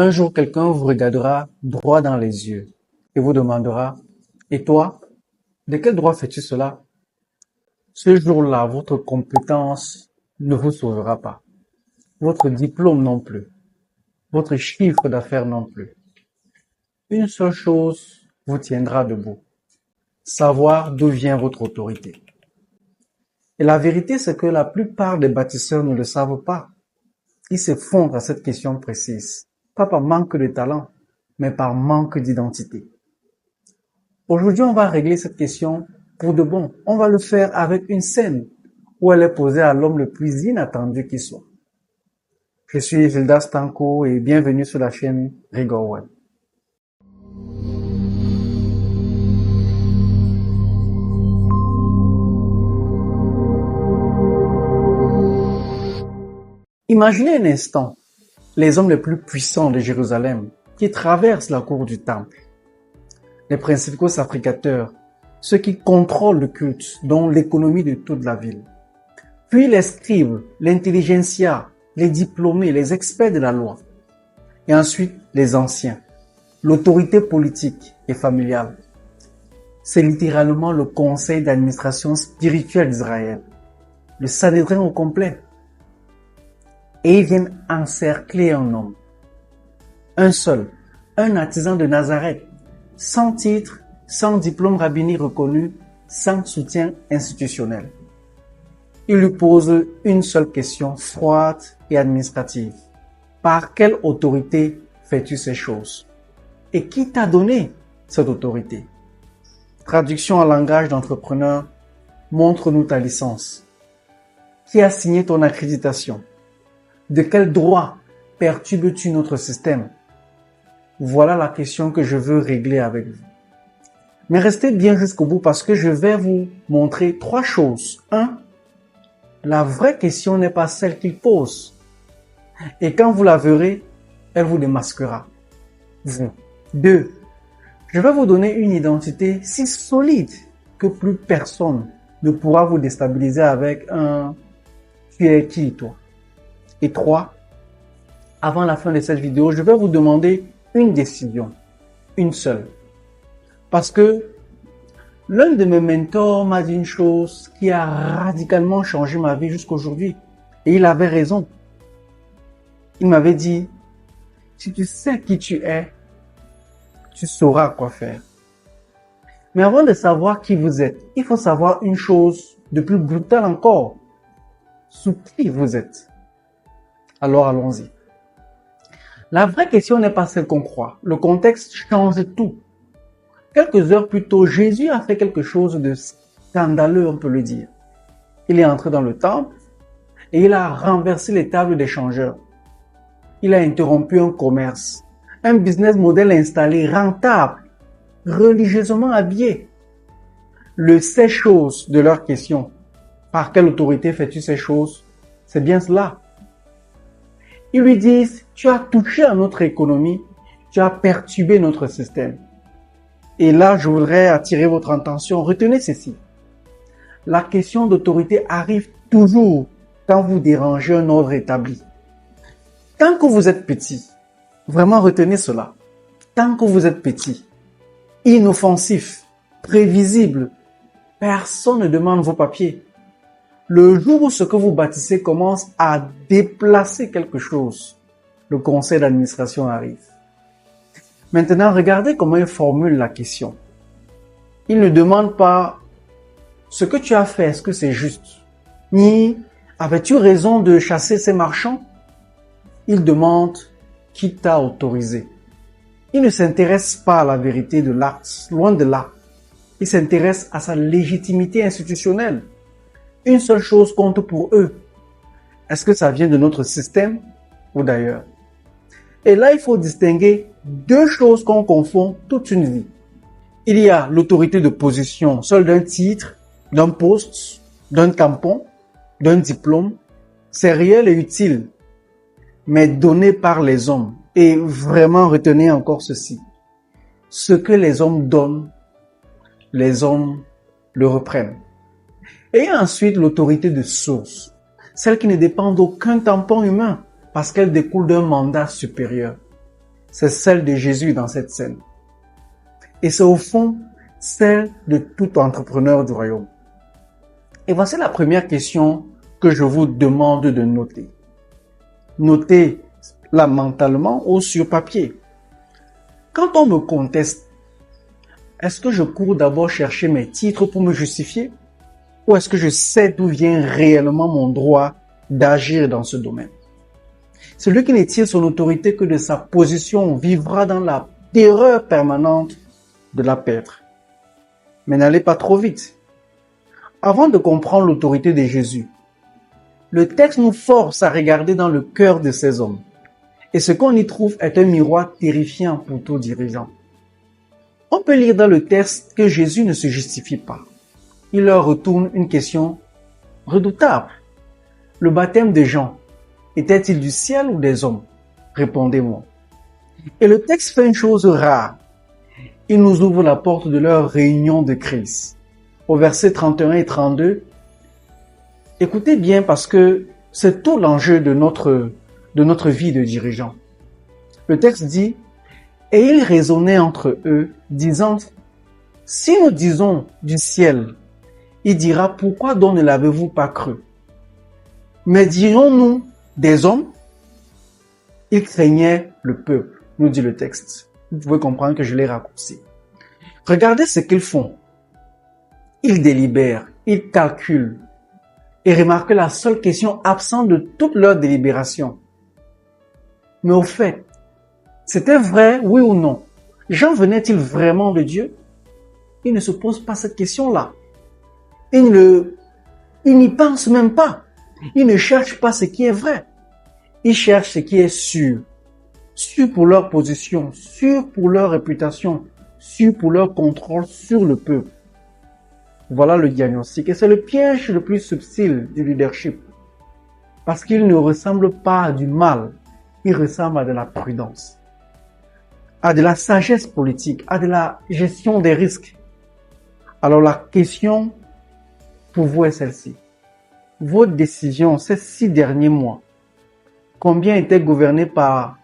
Un jour, quelqu'un vous regardera droit dans les yeux et vous demandera, et toi, de quel droit fais-tu cela? Ce jour-là, votre compétence ne vous sauvera pas. Votre diplôme non plus. Votre chiffre d'affaires non plus. Une seule chose vous tiendra debout. Savoir d'où vient votre autorité. Et la vérité, c'est que la plupart des bâtisseurs ne le savent pas. Ils s'effondrent à cette question précise. Pas par manque de talent, mais par manque d'identité. Aujourd'hui, on va régler cette question pour de bon. On va le faire avec une scène où elle est posée à l'homme le plus inattendu qui soit. Je suis Gildas Tanko et bienvenue sur la chaîne Rigor Web. Imaginez un instant les hommes les plus puissants de Jérusalem qui traversent la cour du temple. Les principaux sacrificateurs, ceux qui contrôlent le culte, dont l'économie de toute la ville. Puis les scribes, l'intelligentsia, les diplômés, les experts de la loi. Et ensuite les anciens, l'autorité politique et familiale. C'est littéralement le conseil d'administration spirituelle d'Israël, le Sanhédrin au complet. Et ils viennent encercler un homme. Un seul, un artisan de Nazareth, sans titre, sans diplôme rabbinique reconnu, sans soutien institutionnel. Il lui pose une seule question froide et administrative. Par quelle autorité fais-tu ces choses? Et qui t'a donné cette autorité? Traduction en langage d'entrepreneur, montre-nous ta licence. Qui a signé ton accréditation? De quel droit perturbes-tu notre système? Voilà la question que je veux régler avec vous. Mais restez bien jusqu'au bout parce que je vais vous montrer 3 choses. 1. La vraie question n'est pas celle qu'il pose. Et quand vous la verrez, elle vous démasquera. 2. Je vais vous donner une identité si solide que plus personne ne pourra vous déstabiliser avec un « tu es qui toi ?» Et 3. Avant la fin de cette vidéo, je vais vous demander une décision, une seule. Parce que l'un de mes mentors m'a dit une chose qui a radicalement changé ma vie jusqu'aujourd'hui. Et il avait raison. Il m'avait dit, si tu sais qui tu es, tu sauras quoi faire. Mais avant de savoir qui vous êtes, il faut savoir une chose de plus brutale encore. Sous qui vous êtes. Alors allons-y. La vraie question n'est pas celle qu'on croit. Le contexte change tout. Quelques heures plus tôt, Jésus a fait quelque chose de scandaleux, on peut le dire. Il est entré dans le temple et il a renversé les tables des changeurs. Il a interrompu un commerce, un business model installé, rentable, religieusement habillé. Le ces choses de leur question. Par quelle autorité fais-tu ces choses? C'est bien cela. Ils lui disent, tu as touché à notre économie, tu as perturbé notre système. Et là, je voudrais attirer votre attention. Retenez ceci. La question d'autorité arrive toujours quand vous dérangez un ordre établi. Tant que vous êtes petit, vraiment retenez cela. Tant que vous êtes petit, inoffensif, prévisible, personne ne demande vos papiers. Le jour où ce que vous bâtissez commence à déplacer quelque chose, le conseil d'administration arrive. Maintenant, regardez comment il formule la question. Il ne demande pas ce que tu as fait, est-ce que c'est juste? Ni avais-tu raison de chasser ces marchands? Il demande qui t'a autorisé. Il ne s'intéresse pas à la vérité de l'acte, loin de là. Il s'intéresse à sa légitimité institutionnelle. Une seule chose compte pour eux. Est-ce que ça vient de notre système ou d'ailleurs? Et là, il faut distinguer 2 choses qu'on confond toute une vie. Il y a l'autorité de position, celle d'un titre, d'un poste, d'un tampon, d'un diplôme. C'est réel et utile, mais donné par les hommes. Et vraiment, retenez encore ceci. Ce que les hommes donnent, les hommes le reprennent. Et ensuite, l'autorité de source, celle qui ne dépend d'aucun tampon humain, parce qu'elle découle d'un mandat supérieur. c'est celle de Jésus dans cette scène. Et c'est au fond celle de tout entrepreneur du royaume. Et voici la première question que je vous demande de noter. Notez-la mentalement ou sur papier. Quand on me conteste, est-ce que je cours d'abord chercher mes titres pour me justifier? Ou est-ce que je sais d'où vient réellement mon droit d'agir dans ce domaine? Celui qui ne tire son autorité que de sa position vivra dans la terreur permanente de la perdre. Mais n'allez pas trop vite. Avant de comprendre l'autorité de Jésus, le texte nous force à regarder dans le cœur de ces hommes. Et ce qu'on y trouve est un miroir terrifiant pour tout dirigeant. On peut lire dans le texte que Jésus ne se justifie pas. Il leur retourne une question redoutable. Le baptême de Jean était-il du ciel ou des hommes? Répondez-moi. Et le texte fait une chose rare. Il nous ouvre la porte de leur réunion de crise. Au verset 31 et 32, écoutez bien parce que c'est tout l'enjeu de notre vie de dirigeant. Le texte dit, et ils raisonnaient entre eux, disant, si nous disons du ciel, il dira, pourquoi donc ne l'avez-vous pas cru? Mais dirons-nous des hommes? Ils craignaient le peuple, nous dit le texte. Vous pouvez comprendre que je l'ai raccourci. Regardez ce qu'ils font. Ils délibèrent, ils calculent. Et remarquez la seule question absente de toute leur délibération. Mais au fait, c'était vrai, oui ou non? Jean venait-il vraiment de Dieu? Il ne se pose pas cette question-là. Il n'y pense même pas. Il ne cherche pas ce qui est vrai. Il cherche ce qui est sûr. Sûr pour leur position, sûr pour leur réputation, sûr pour leur contrôle sur le peuple. Voilà le diagnostic. Et c'est le piège le plus subtil du leadership. Parce qu'il ne ressemble pas à du mal. Il ressemble à de la prudence, à de la sagesse politique, à de la gestion des risques. Alors la question pour vous est celle-ci. Vos décisions ces 6 derniers mois, combien étaient gouvernées par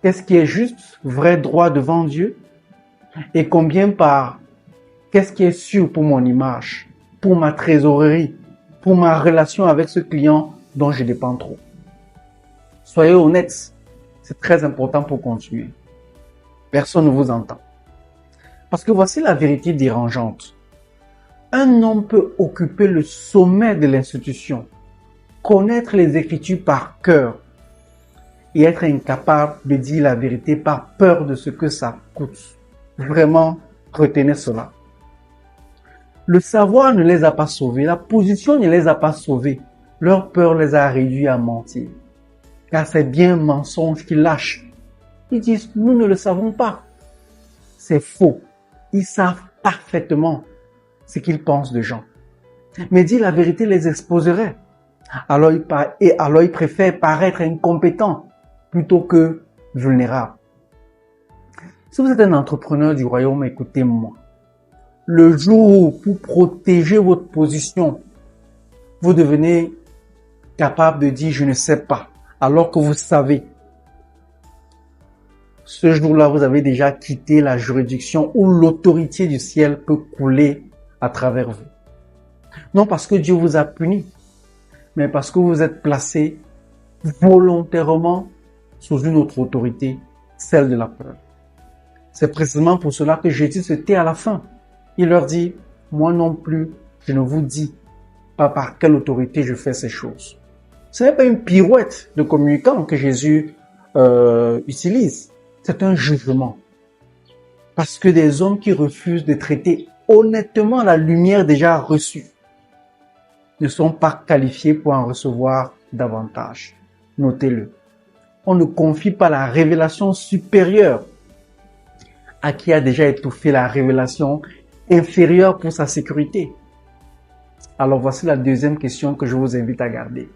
qu'est-ce qui est juste, vrai, droit devant Dieu, et combien par qu'est-ce qui est sûr pour mon image, pour ma trésorerie, pour ma relation avec ce client dont je dépends trop. Soyez honnêtes, c'est très important pour continuer. Personne ne vous entend. Parce que voici la vérité dérangeante. Un homme peut occuper le sommet de l'institution, connaître les Écritures par cœur et être incapable de dire la vérité par peur de ce que ça coûte. Vraiment, retenez cela. Le savoir ne les a pas sauvés, la position ne les a pas sauvés, leur peur les a réduits à mentir. Car c'est bien un mensonge qu'ils lâchent. Ils disent, nous ne le savons pas. C'est faux. Ils savent parfaitement ce qu'ils pensent de Jean. Mais dire la vérité les exposerait. Alors ils préfèrent paraître incompétents plutôt que vulnérables. Si vous êtes un entrepreneur du royaume, écoutez-moi. Le jour où, pour protéger votre position, vous devenez capable de dire « je ne sais pas », alors que vous savez. Ce jour-là, vous avez déjà quitté la juridiction où l'autorité du ciel peut couler à travers vous. Non parce que Dieu vous a puni, mais parce que vous êtes placé volontairement sous une autre autorité, celle de la peur. C'est précisément pour cela que Jésus se tait à la fin. Il leur dit, moi non plus, je ne vous dis pas par quelle autorité je fais ces choses. Ce n'est pas une pirouette de communicant que Jésus utilise. C'est un jugement. Parce que des hommes qui refusent de traiter honnêtement la lumière déjà reçue ne sont pas qualifiés pour en recevoir davantage. Notez-le. On ne confie pas la révélation supérieure à qui a déjà étouffé la révélation inférieure pour sa sécurité. Alors voici la deuxième question que je vous invite à garder.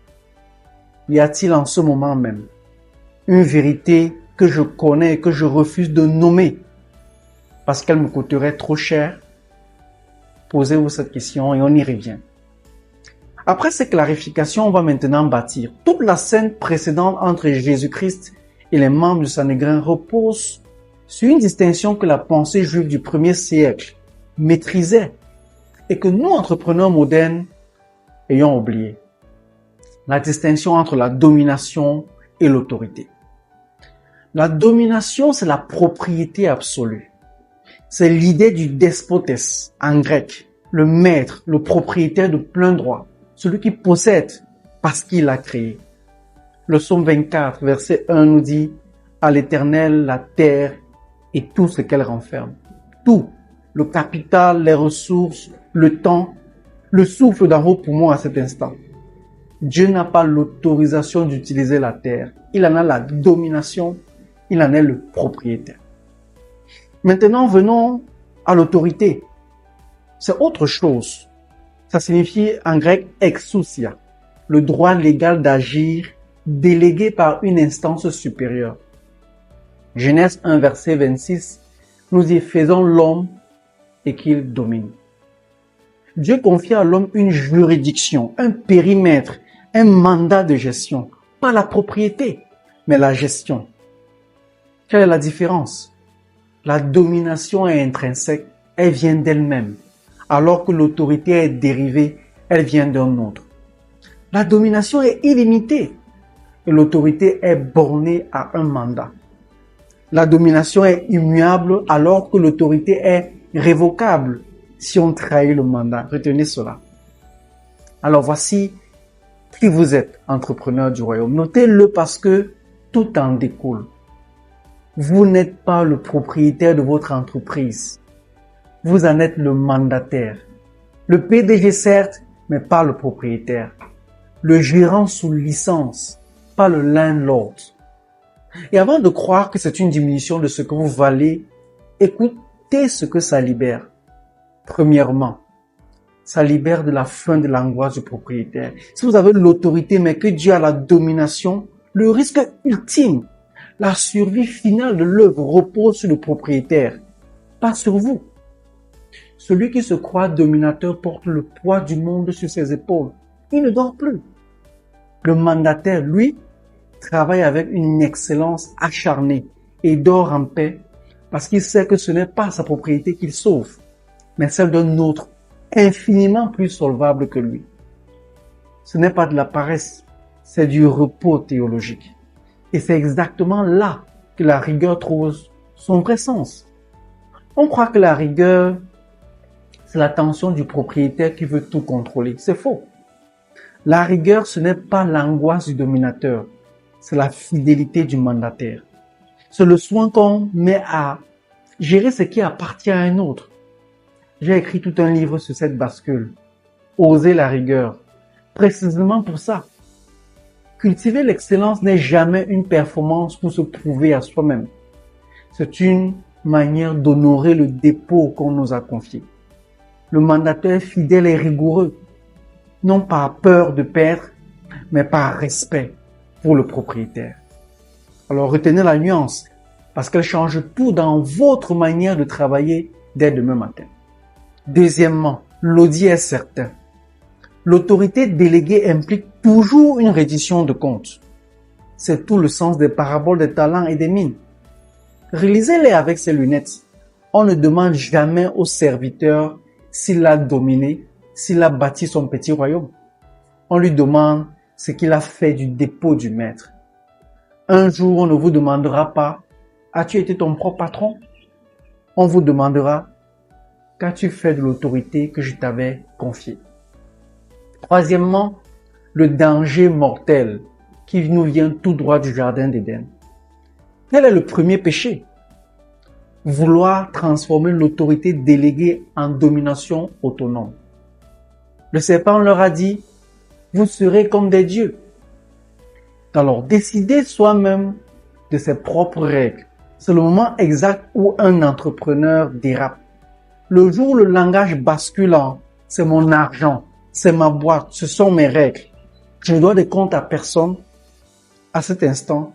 Y a-t-il en ce moment même une vérité que je connais et que je refuse de nommer parce qu'elle me coûterait trop cher? Posez-vous cette question et on y revient. Après ces clarifications, on va maintenant bâtir toute la scène précédente entre Jésus-Christ et les membres du Sanhédrin reposent sur une distinction que la pensée juive du 1er siècle maîtrisait et que nous, entrepreneurs modernes, ayons oublié. La distinction entre la domination et l'autorité. La domination, c'est la propriété absolue. C'est l'idée du despotes en grec, le maître, le propriétaire de plein droit, celui qui possède parce qu'il a créé. Le psaume 24, verset 1 nous dit « À l'Éternel, la terre et tout ce qu'elle renferme. » Tout, le capital, les ressources, le temps, le souffle dans vos poumons à cet instant. Dieu n'a pas l'autorisation d'utiliser la terre. Il en a la domination, il en est le propriétaire. Maintenant, venons à l'autorité. C'est autre chose. Ça signifie en grec exousia, le droit légal d'agir délégué par une instance supérieure. Genèse 1, verset 26, nous y faisons l'homme et qu'il domine. Dieu confie à l'homme une juridiction, un périmètre, un mandat de gestion. Pas la propriété, mais la gestion. Quelle est la différence? La domination est intrinsèque, elle vient d'elle-même, alors que l'autorité est dérivée, elle vient d'un autre. La domination est illimitée et l'autorité est bornée à un mandat. La domination est immuable alors que l'autorité est révocable si on trahit le mandat. Retenez cela. Alors voici qui vous êtes, entrepreneur du royaume. Notez-le parce que tout en découle. Vous n'êtes pas le propriétaire de votre entreprise. Vous en êtes le mandataire. Le PDG certes, mais pas le propriétaire. Le gérant sous licence, pas le landlord. Et avant de croire que c'est une diminution de ce que vous valez, écoutez ce que ça libère. Premièrement, ça libère de la fin de l'angoisse du propriétaire. Si vous avez l'autorité, mais que Dieu a la domination, le risque ultime, la survie finale de l'œuvre repose sur le propriétaire, pas sur vous. Celui qui se croit dominateur porte le poids du monde sur ses épaules. Il ne dort plus. Le mandataire, lui, travaille avec une excellence acharnée et dort en paix parce qu'il sait que ce n'est pas sa propriété qu'il sauve, mais celle d'un autre infiniment plus solvable que lui. Ce n'est pas de la paresse, c'est du repos théologique. Et c'est exactement là que la rigueur trouve son vrai sens. On croit que la rigueur, c'est l'attention du propriétaire qui veut tout contrôler. C'est faux. La rigueur, ce n'est pas l'angoisse du dominateur, c'est la fidélité du mandataire. C'est le soin qu'on met à gérer ce qui appartient à un autre. J'ai écrit tout un livre sur cette bascule. Oser la rigueur. Précisément pour ça. Cultiver l'excellence n'est jamais une performance pour se prouver à soi-même. C'est une manière d'honorer le dépôt qu'on nous a confié. Le mandataire fidèle et rigoureux, non par peur de perdre, mais par respect pour le propriétaire. Alors retenez la nuance, parce qu'elle change tout dans votre manière de travailler dès demain matin. Deuxièmement, l'audit est certain. L'autorité déléguée implique toujours une reddition de comptes. C'est tout le sens des paraboles des talents et des mines. Relisez-les avec ces lunettes. On ne demande jamais au serviteur s'il a dominé, s'il a bâti son petit royaume. On lui demande ce qu'il a fait du dépôt du maître. Un jour, on ne vous demandera pas « As-tu été ton propre patron ?» On vous demandera « Qu'as-tu fait de l'autorité que je t'avais confiée ?» Troisièmement, le danger mortel qui nous vient tout droit du jardin d'Éden. Quel est le premier péché? Vouloir transformer l'autorité déléguée en domination autonome. Le serpent leur a dit, vous serez comme des dieux. Alors, décider soi-même de ses propres règles. C'est le moment exact où un entrepreneur dérape. Le jour où le langage bascule en « c'est mon argent, c'est ma boîte, ce sont mes règles. Je ne dois des comptes à personne », à cet instant,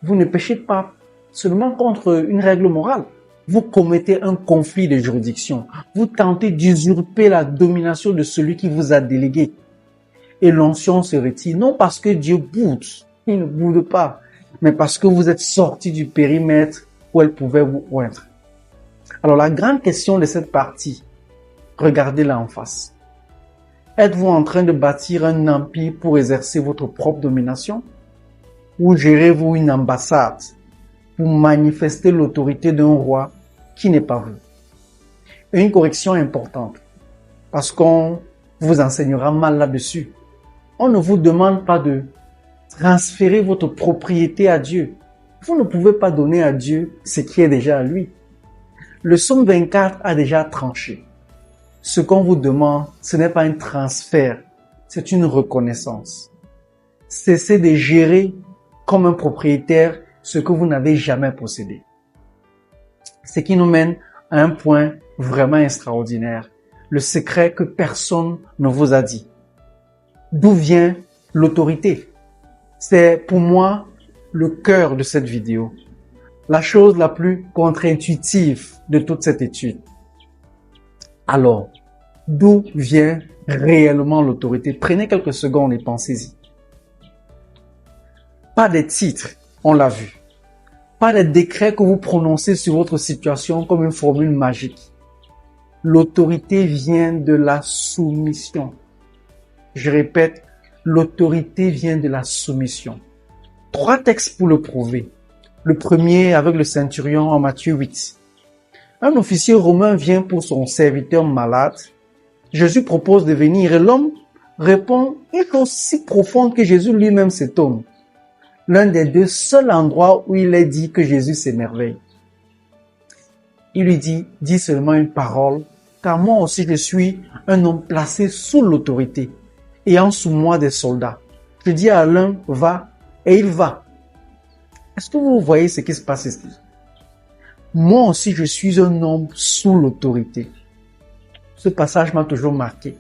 vous ne péchez pas seulement contre une règle morale. Vous commettez un conflit de juridiction. Vous tentez d'usurper la domination de celui qui vous a délégué. Et l'onction se retire, non parce que Dieu boude, il ne boude pas, mais parce que vous êtes sorti du périmètre où elle pouvait vous oindre. Alors la grande question de cette partie, regardez-la en face. Êtes-vous en train de bâtir un empire pour exercer votre propre domination? Ou gérez-vous une ambassade pour manifester l'autorité d'un roi qui n'est pas vous? Et une correction importante, parce qu'on vous enseignera mal là-dessus. On ne vous demande pas de transférer votre propriété à Dieu. Vous ne pouvez pas donner à Dieu ce qui est déjà à lui. Le psaume 24 a déjà tranché. Ce qu'on vous demande, ce n'est pas un transfert, c'est une reconnaissance. Cessez de gérer comme un propriétaire ce que vous n'avez jamais possédé. Ce qui nous mène à un point vraiment extraordinaire, le secret que personne ne vous a dit. D'où vient l'autorité? C'est pour moi le cœur de cette vidéo, la chose la plus contre-intuitive de toute cette étude. Alors, d'où vient réellement l'autorité? Prenez quelques secondes et pensez-y. Pas des titres, on l'a vu. Pas des décrets que vous prononcez sur votre situation comme une formule magique. L'autorité vient de la soumission. Je répète, l'autorité vient de la soumission. 3 textes pour le prouver. Le premier avec le centurion en Matthieu 8. Un officier romain vient pour son serviteur malade. Jésus propose de venir et l'homme répond une chose si profonde que Jésus lui-même s'étonne. L'un des 2 seuls endroits où il est dit que Jésus s'émerveille. Il lui dit, dis seulement une parole, car moi aussi je suis un homme placé sous l'autorité, ayant sous moi des soldats. Je dis à l'un, va, et il va. Est-ce que vous voyez ce qui se passe ici? Moi aussi je suis un homme sous l'autorité. Ce passage m'a toujours marqué.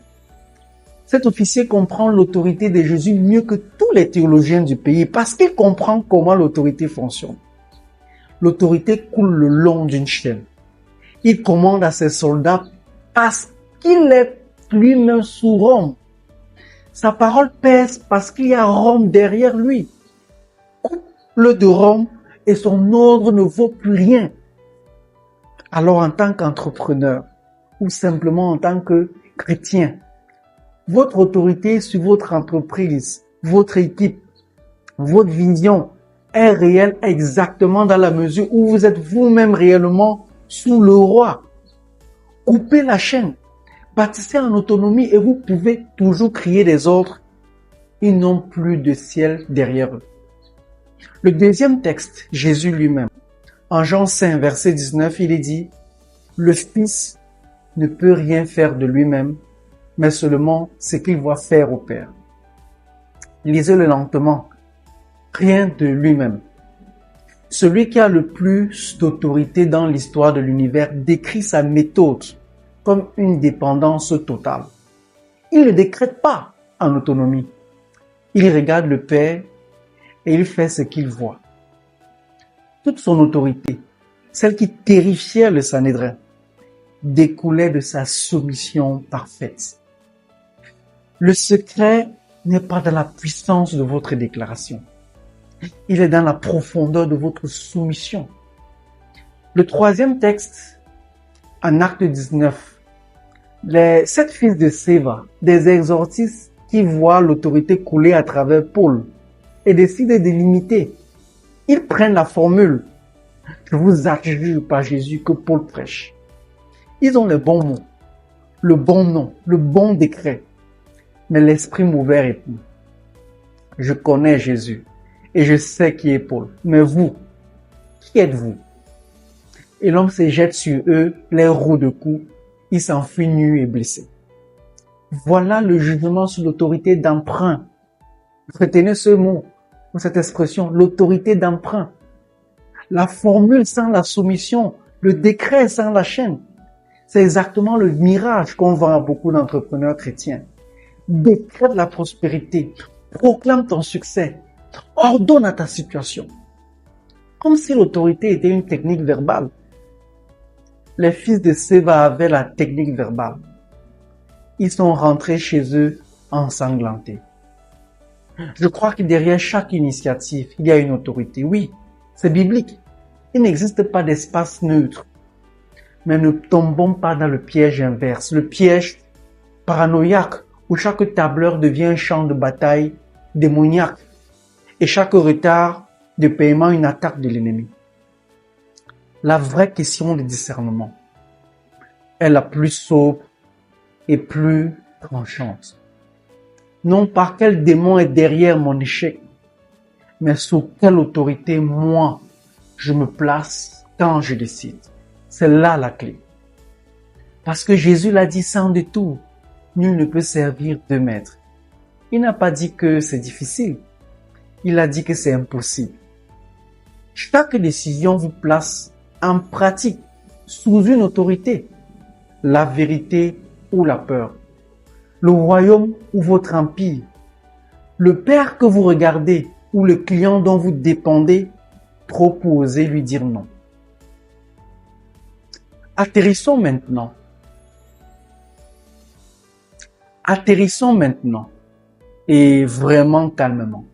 Cet officier comprend l'autorité de Jésus mieux que tous les théologiens du pays parce qu'il comprend comment l'autorité fonctionne. L'autorité coule le long d'une chaîne. Il commande à ses soldats parce qu'il est lui-même sous Rome. Sa parole pèse parce qu'il y a Rome derrière lui. Coupe-le de Rome et son ordre ne vaut plus rien. Alors en tant qu'entrepreneur ou simplement en tant que chrétien, votre autorité sur votre entreprise, votre équipe, votre vision est réelle exactement dans la mesure où vous êtes vous-même réellement sous le roi. Coupez la chaîne, bâtissez en autonomie et vous pouvez toujours crier des ordres. Ils n'ont plus de ciel derrière eux. Le deuxième texte, Jésus lui-même. En Jean 5, verset 19, il est dit, « Le Fils ne peut rien faire de lui-même, mais seulement ce qu'il voit faire au Père. » Lisez-le lentement. Rien de lui-même. Celui qui a le plus d'autorité dans l'histoire de l'univers décrit sa méthode comme une dépendance totale. Il ne décrète pas en autonomie. Il regarde le Père et il fait ce qu'il voit. Toute son autorité, celle qui terrifiait le Sanhédrin, découlait de sa soumission parfaite. Le secret n'est pas dans la puissance de votre déclaration. Il est dans la profondeur de votre soumission. Le troisième texte, en Acte 19, les 7 fils de Séva, des exorcistes qui voient l'autorité couler à travers Paul et décident de l'imiter. Ils prennent la formule « Je vous adjure par Jésus que Paul prêche ». Ils ont les bons mots, le bon nom, le bon décret, mais l'esprit mauvais répond « Je connais Jésus et je sais qui est Paul, mais vous, qui êtes-vous » Et l'homme se jette sur eux, les roues de coups, il s'enfuit nu et blessé. Voilà le jugement sur l'autorité d'emprunt. Retenez ce mot, cette expression, l'autorité d'emprunt. La formule sans la soumission, le décret sans la chaîne. C'est exactement le mirage qu'on vend à beaucoup d'entrepreneurs chrétiens. Décrète la prospérité, proclame ton succès, ordonne à ta situation. Comme si l'autorité était une technique verbale. Les fils de Séva avaient la technique verbale. Ils sont rentrés chez eux ensanglantés. Je crois que derrière chaque initiative, il y a une autorité. Oui, c'est biblique. Il n'existe pas d'espace neutre. Mais ne tombons pas dans le piège inverse, le piège paranoïaque où chaque tableur devient un champ de bataille démoniaque et chaque retard de paiement une attaque de l'ennemi. La vraie question de discernement est la plus sobre et plus tranchante. Non pas quel démon est derrière mon échec, mais sous quelle autorité moi je me place quand je décide. C'est là la clé. Parce que Jésus l'a dit sans détour, nul ne peut servir deux maîtres. Il n'a pas dit que c'est difficile, il a dit que c'est impossible. Chaque décision vous place en pratique sous une autorité, la vérité ou la peur, le royaume ou votre empire, le père que vous regardez ou le client dont vous dépendez, trop pour oser lui dire non. Atterrissons maintenant. Atterrissons maintenant et vraiment calmement.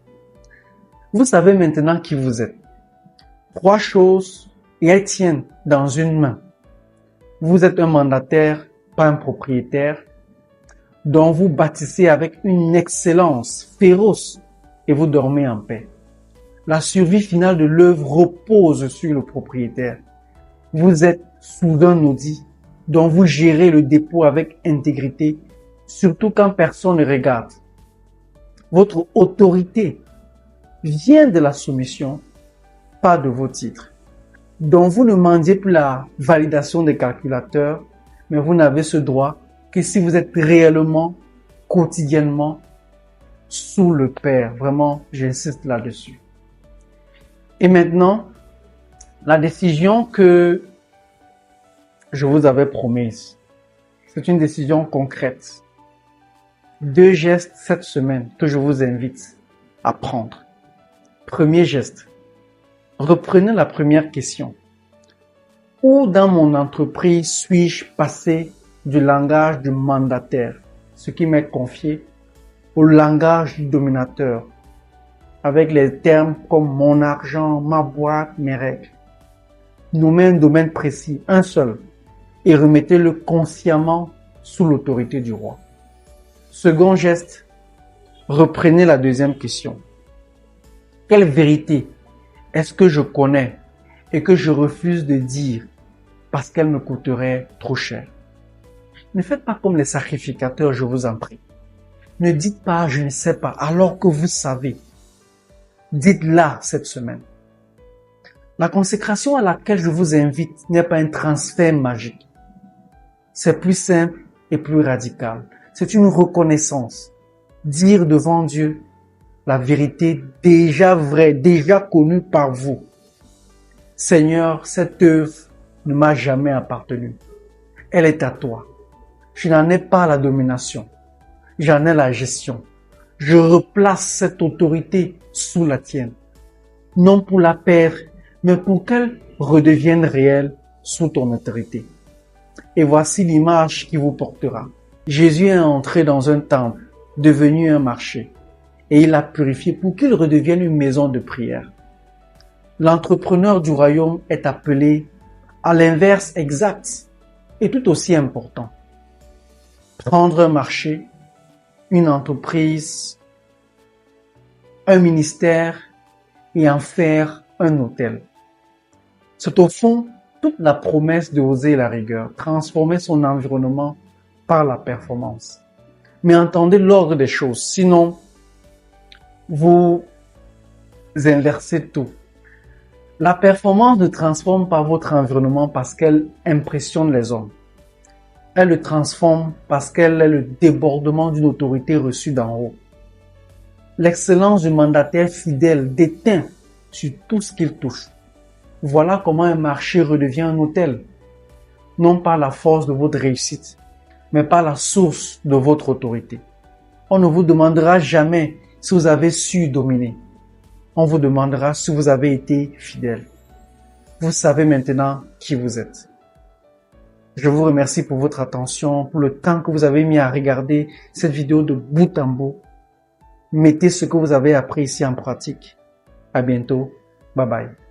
Vous savez maintenant qui vous êtes. 3 choses et elles tiennent dans une main. Vous êtes un mandataire, pas un propriétaire, dont vous bâtissez avec une excellence féroce et vous dormez en paix. La survie finale de l'œuvre repose sur le propriétaire. Vous êtes sous un audit dont vous gérez le dépôt avec intégrité, surtout quand personne ne regarde. Votre autorité vient de la soumission, pas de vos titres. Donc vous ne mendiez plus la validation des calculateurs, mais vous n'avez ce droit que si vous êtes réellement, quotidiennement, sous le Père. Vraiment, j'insiste là-dessus. Et maintenant, la décision que je vous avais promise, c'est une décision concrète. 2 gestes cette semaine que je vous invite à prendre. Premier geste. Reprenez la première question. Où dans mon entreprise suis-je passé du langage du mandataire, ce qui m'est confié, au langage du dominateur, avec les termes comme mon argent, ma boîte, mes règles. Nommez un domaine précis, un seul, et remettez-le consciemment sous l'autorité du roi. Second geste, reprenez la deuxième question. Quelle vérité est-ce que je connais et que je refuse de dire parce qu'elle me coûterait trop cher? Ne faites pas comme les sacrificateurs, je vous en prie. Ne dites pas « je ne sais pas » alors que vous savez. Dites-la cette semaine. La consécration à laquelle je vous invite n'est pas un transfert magique. C'est plus simple et plus radical. C'est une reconnaissance. Dire devant Dieu la vérité déjà vraie, déjà connue par vous. Seigneur, cette œuvre ne m'a jamais appartenu. Elle est à toi. Je n'en ai pas la domination. J'en ai la gestion. Je replace cette autorité sous la tienne. Non pour la perdre, mais pour qu'elle redevienne réelle sous ton autorité. Et voici l'image qui vous portera. Jésus est entré dans un temple, devenu un marché, et il l'a purifié pour qu'il redevienne une maison de prière. L'entrepreneur du royaume est appelé à l'inverse exact et tout aussi important. Prendre un marché, une entreprise, un ministère et en faire un hôtel. C'est au fond toute la promesse de oser la rigueur, transformer son environnement par la performance. Mais entendez l'ordre des choses, sinon vous inversez tout. La performance ne transforme pas votre environnement parce qu'elle impressionne les hommes. Elle le transforme parce qu'elle est le débordement d'une autorité reçue d'en haut. L'excellence du mandataire fidèle déteint sur tout ce qu'il touche. Voilà comment un marché redevient un hôtel. Non par la force de votre réussite, mais par la source de votre autorité. On ne vous demandera jamais si vous avez su dominer. On vous demandera si vous avez été fidèle. Vous savez maintenant qui vous êtes. Je vous remercie pour votre attention, pour le temps que vous avez mis à regarder cette vidéo de bout en bout. Mettez ce que vous avez appris ici en pratique. À bientôt. Bye bye.